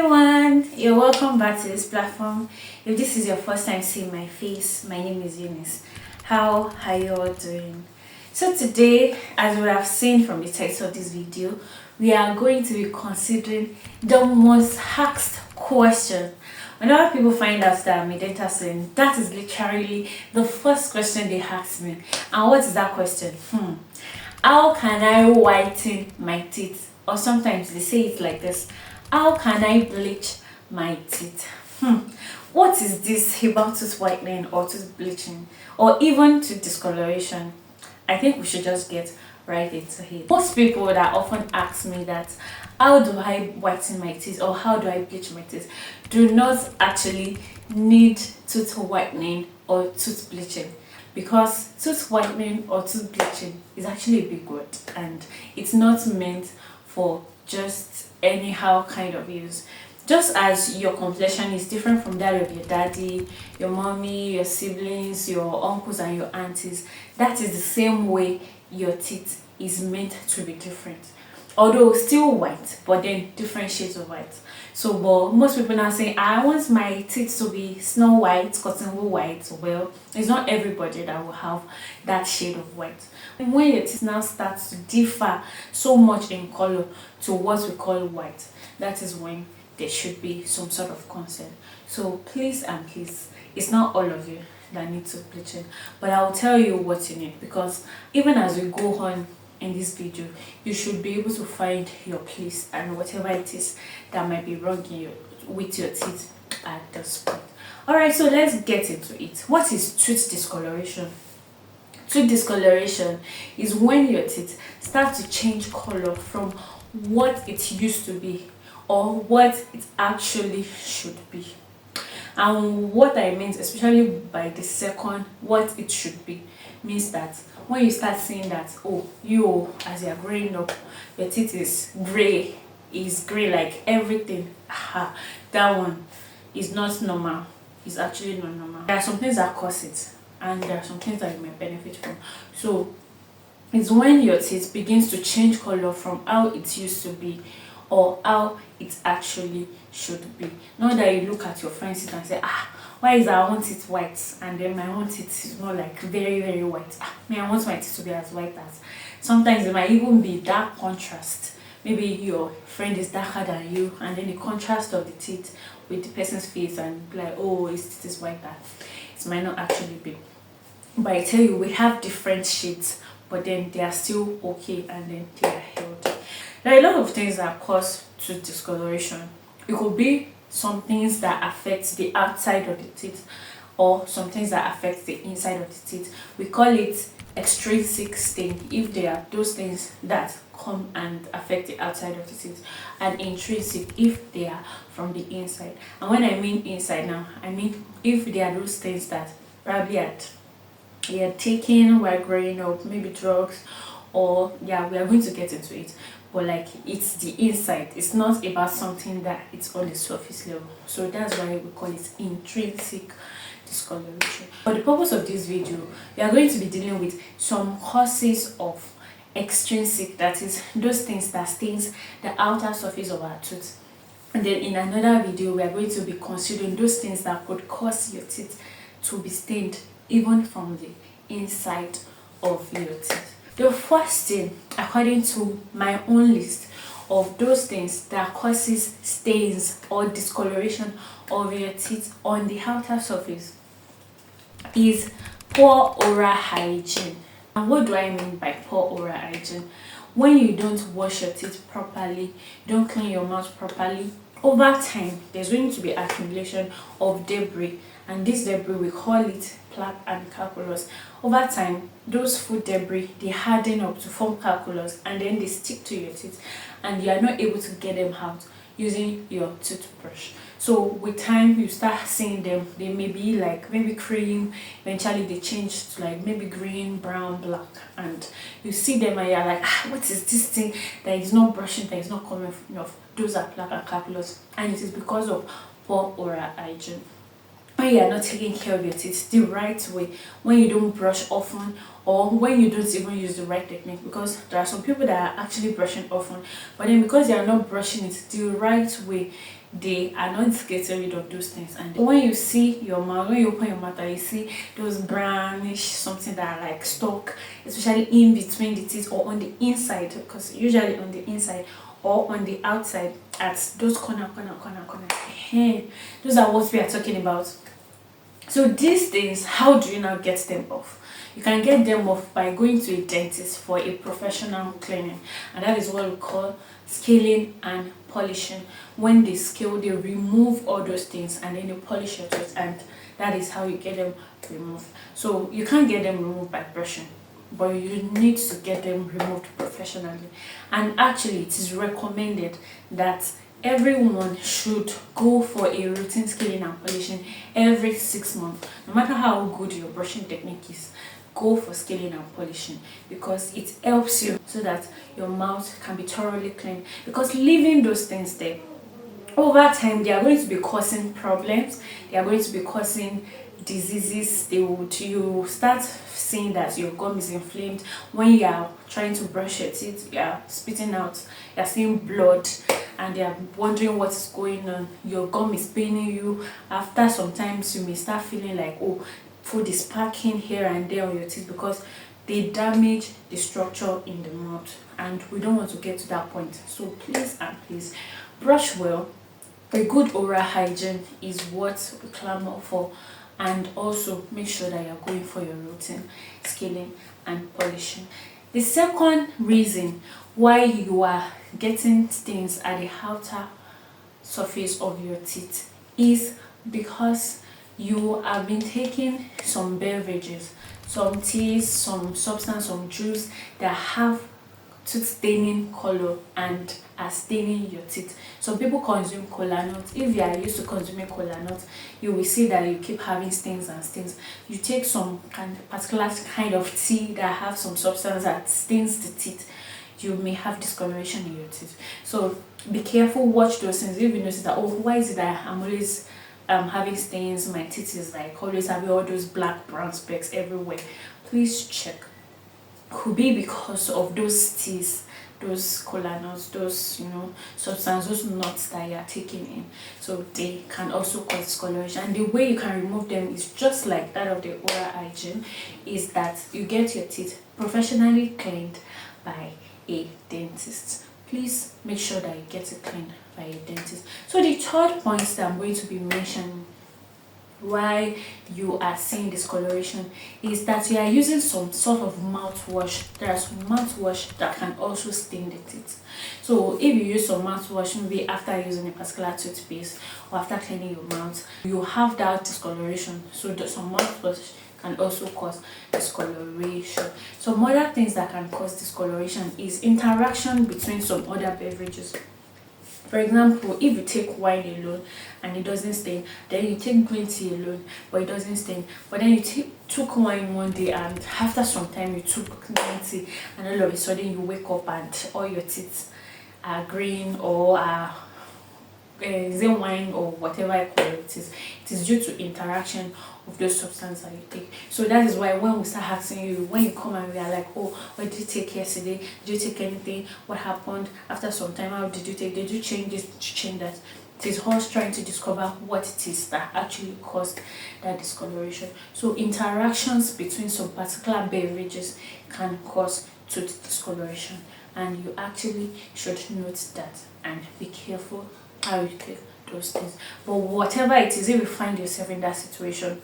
everyone, you're welcome back to this platform. If this is your first time seeing my face, my name is Eunice. How are you all doing? So today, as we have seen from the title of this video, we are going to be considering the most asked question. Whenever people find out that I'm a dental student, that is literally the first question they ask me. And what is that question? How can I whiten my teeth? Or sometimes they say it like this: how can I bleach my teeth? What is this about tooth whitening or tooth bleaching or even tooth discoloration? I think we should just get right into it. Most people that often ask me that, how do I whiten my teeth or how do I bleach my teeth, do not actually need tooth whitening or tooth bleaching, because tooth whitening or tooth bleaching is actually a big word and it's not meant for just anyhow kind of use. Just as your complexion is different from that of your daddy, your mommy, your siblings, your uncles and your aunties, that is the same way your teeth is meant to be different. Although still white, but then different shades of white. So but most people now say, I want my teeth to be snow white, cotton wool white. Well, it's not everybody that will have that shade of white. And when your teeth now start to differ so much in color to what we call white, that is when there should be some sort of concern. So please and please, it's not all of you that need tooth bleaching, but I'll tell you what you need, because even as we go on in this video, you should be able to find your place and whatever it is that might be wrong with your teeth at this point. Alright, so let's get into it. What is tooth discoloration? Tooth discoloration is when your teeth start to change color from what it used to be or what it actually should be. And what I mean, especially by the second, what it should be, means that when you start seeing that, oh, you as you're growing up, your teeth is gray like everything, that one is not normal. It's actually not normal. There are some things that cause it and there are some things that you may benefit from. So it's when your teeth begins to change color from how it used to be or how it actually should be. Not that you look at your friend's teeth and say, why is our own teeth white and then my own teeth is not like very very white. I want my teeth to be as white as. Sometimes it might even be that contrast. Maybe your friend is darker than you and then the contrast of the teeth with the person's face and be like, oh, his teeth is whiter. It might not actually be. But I tell you, we have different shades, but then they are still okay and then they are healthy. There are a lot of things that cause tooth discoloration. It could be some things that affect the outside of the teeth or some things that affect the inside of the teeth. We call it extrinsic stain if they are those things that come and affect the outside of the teeth, and intrinsic if they are from the inside. And when I mean inside now, I mean if they are those things that probably you are taking while growing up, maybe drugs, or we are going to get into it, but like it's the inside, it's not about something that it's on the surface level. So that's why we call it intrinsic discoloration. For the purpose of this video, we are going to be dealing with some causes of extrinsic, that is those things that stains the outer surface of our tooth. And then in another video, we are going to be considering those things that could cause your teeth to be stained even from the inside of your teeth. The first thing, according to my own list of those things that causes stains or discoloration of your teeth on the outer surface, is poor oral hygiene. And what do I mean by poor oral hygiene? When you don't wash your teeth properly, you don't clean your mouth properly, over time there's going to be accumulation of debris, and this debris, we call it plaque and calculus. Over time, those food debris, they harden up to form calculus and then they stick to your teeth and you are not able to get them out using your toothbrush. So with time, you start seeing them, they may be like maybe cream, eventually they change to like maybe green, brown, black, and you see them and you're like, what is this thing that is not brushing, that is not coming off? Those are plaque and calculus, and it is because of poor oral hygiene. when you are not taking care of your teeth the right way, when you don't brush often, or when you don't even use the right technique. Because there are some people that are actually brushing often, but then because they are not brushing it the right way, they are not getting rid of those things. And when you see your mouth, when you open your mouth and you see those brownish something that are like stuck, especially in between the teeth or on the inside, because usually on the inside or on the outside at those corner, those are what we are talking about. So these things, how do you now get them off? You can get them off by going to a dentist for a professional cleaning, and that is what we call scaling and polishing. When they scale, they remove all those things and then they polish your teeth, and that is how you get them removed. So you can't get them removed by brushing, but you need to get them removed professionally. And actually it is recommended that everyone should go for a routine scaling and polishing every 6 months. No matter how good your brushing technique is, go for scaling and polishing, because it helps you so that your mouth can be thoroughly clean. Because leaving those things there, over time they are going to be causing problems, they are going to be causing diseases. You will start seeing that your gum is inflamed. When you are trying to brush your teeth, you are spitting out, you are seeing blood, and they are wondering what's going on. Your gum is paining you. After sometimes you may start feeling like, oh, food is packing here and there on your teeth, because they damage the structure in the mouth, and we don't want to get to that point. So please and please brush well. A good oral hygiene is what we clamor for, and also make sure that you're going for your routine scaling and polishing. The second reason why you are getting stains at the outer surface of your teeth is because you have been taking some beverages, some teas, some substance, some juice that have tooth staining color and are staining your teeth. Some people consume cola nuts. If you are used to consuming cola nuts, you will see that you keep having stains and stains. You take some particular kind of tea that have some substance that stains the teeth, you may have discoloration in your teeth. So be careful, watch those things. If you notice that, oh, why is it that I'm always having stains, my teeth is like always having all those black brown specks everywhere, please check. Could be because of those teas, those cola nuts, those substance, those nuts that you are taking in. So they can also cause discoloration, and the way you can remove them is just like that of the oral hygiene, is that you get your teeth professionally cleaned by a dentist. Please make sure that you get it cleaned by a dentist. So the third point that I'm going to be mentioning why you are seeing discoloration is that you are using some sort of mouthwash. There are some mouthwash that can also stain the teeth. So if you use some mouthwash, maybe after using a particular toothpaste or after cleaning your mouth, you have that discoloration. So some mouthwash can also cause discoloration. Some other things that can cause discoloration is interaction between some other beverages. For example, if you take wine alone and it doesn't stain, then you take green tea alone but it doesn't stain, but then you took wine one day and after some time you took green tea, and all of a sudden you wake up and all your teeth are green or are wine or whatever color it is due to interaction of those substances that you take. So that is why when we start asking you, when you come and we are like, oh, what did you take yesterday? Did you take anything? What happened? After some time, how did you take? Did you change this? Did you change that? It is us trying to discover what it is that actually caused that discoloration. So interactions between some particular beverages can cause tooth discoloration, and you actually should note that and be careful how you take those things. But whatever it is, if you find yourself in that situation,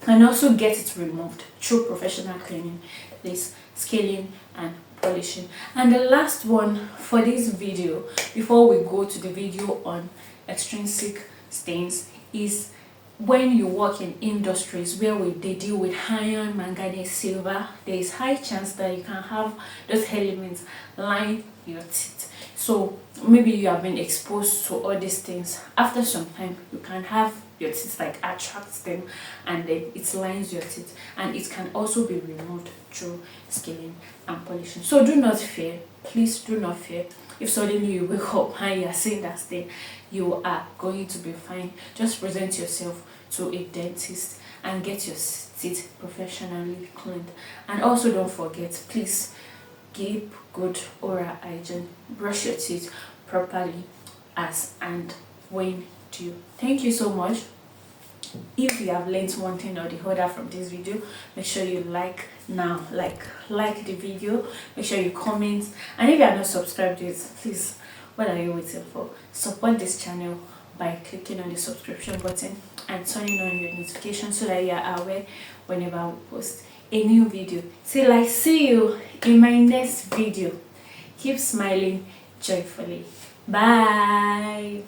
and also get it removed through professional cleaning, this scaling and polishing. And the last one for this video, before we go to the video on extrinsic stains, is when you work in industries where they deal with iron, manganese, silver, there is high chance that you can have those elements line your teeth. So maybe you have been exposed to all these things. After some time, you can have your teeth like attract them, and then it lines your teeth, and it can also be removed through scaling and polishing. So do not fear, please do not fear. If suddenly you wake up and you are seeing that thing, you are going to be fine. Just present yourself to a dentist and get your teeth professionally cleaned. And also don't forget, please keep good oral hygiene. Brush your teeth properly as and when due. Thank you so much. If you have learned one thing or the other from this video, make sure you like the video, make sure you comment, and if you are not subscribed to it, please, what are you waiting for? Support this channel by clicking on the subscription button and turning on your notifications so that you are aware whenever we post a new video. Till I see you in my next video, keep smiling joyfully. Bye.